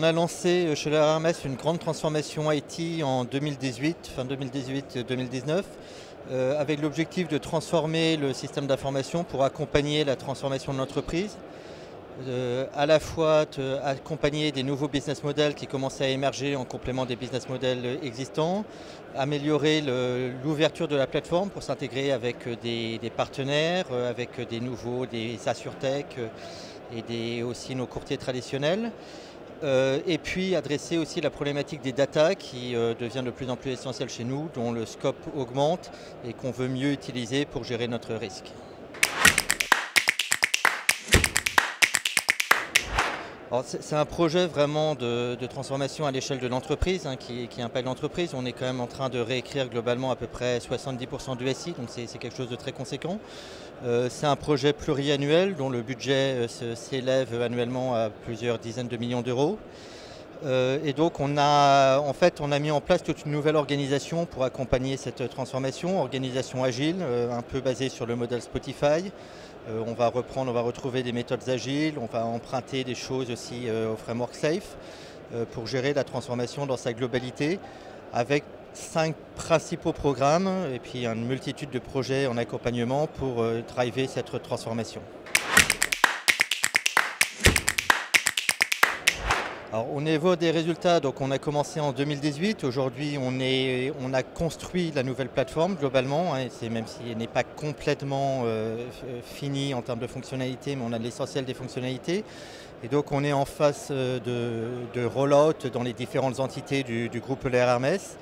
a lancé chez Leroy Hermès une grande transformation IT en 2018, fin 2018-2019, avec l'objectif de transformer le système d'information pour accompagner la transformation de l'entreprise, à la fois accompagner des nouveaux business models qui commençaient à émerger en complément des business models existants, améliorer l'ouverture de la plateforme pour s'intégrer avec des partenaires, avec des assurtech et aussi nos courtiers traditionnels. Et puis adresser aussi la problématique des data qui devient de plus en plus essentielle chez nous, dont le scope augmente et qu'on veut mieux utiliser pour gérer notre risque. C'est un projet vraiment de transformation à l'échelle de l'entreprise qui impacte l'entreprise. On est quand même en train de réécrire globalement à peu près 70% du SI, donc c'est quelque chose de très conséquent. C'est un projet pluriannuel dont le budget s'élève annuellement à plusieurs dizaines de millions d'euros. Et donc on a mis en place toute une nouvelle organisation pour accompagner cette transformation, organisation agile, un peu basée sur le modèle Spotify. On va retrouver des méthodes agiles, on va emprunter des choses aussi au framework SAFe pour gérer la transformation dans sa globalité avec 5 principaux programmes et puis une multitude de projets en accompagnement pour driver cette transformation. Alors, au niveau des résultats, donc on a commencé en 2018. Aujourd'hui, on a construit la nouvelle plateforme globalement, même si elle n'est pas complètement finie en termes de fonctionnalités, mais on a l'essentiel des fonctionnalités. Et donc on est en phase de rollout dans les différentes entités du groupe Leroy Hermès,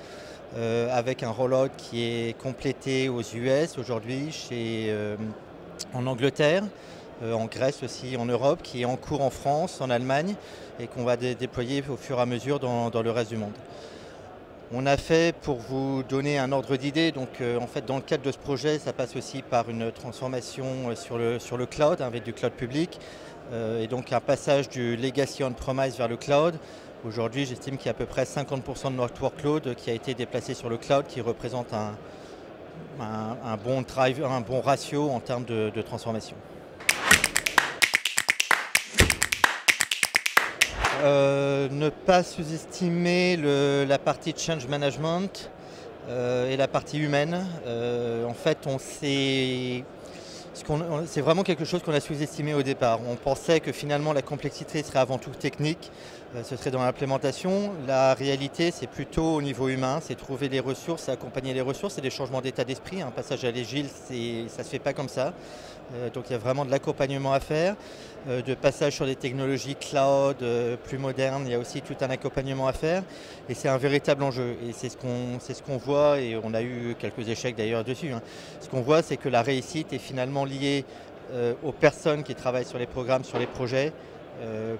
avec un rollout qui est complété aux US aujourd'hui, en Angleterre. En Grèce aussi, en Europe, qui est en cours en France, en Allemagne, et qu'on va déployer au fur et à mesure dans le reste du monde. On a fait, pour vous donner un ordre d'idée, donc en fait dans le cadre de ce projet, ça passe aussi par une transformation sur le cloud, avec du cloud public, et donc un passage du legacy on-premise vers le cloud. Aujourd'hui, j'estime qu'il y a à peu près 50% de notre workload qui a été déplacé sur le cloud, qui représente un bon ratio en termes de transformation. Ne pas sous-estimer la partie change management et la partie humaine. En fait, c'est vraiment quelque chose qu'on a sous-estimé au départ. On pensait que finalement la complexité serait avant tout technique, ce serait dans l'implémentation. La réalité, c'est plutôt au niveau humain, c'est trouver les ressources, accompagner les ressources, c'est des changements d'état d'esprit. Un passage à l'agile, ça ne se fait pas comme ça. Donc il y a vraiment de l'accompagnement à faire, de passage sur des technologies cloud plus modernes, il y a aussi tout un accompagnement à faire et c'est un véritable enjeu et c'est ce qu'on voit et on a eu quelques échecs d'ailleurs dessus. Ce qu'on voit, c'est que la réussite est finalement liée aux personnes qui travaillent sur les programmes, sur les projets,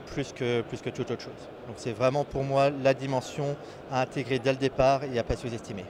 plus que toute autre chose. Donc c'est vraiment pour moi la dimension à intégrer dès le départ et à ne pas sous-estimer.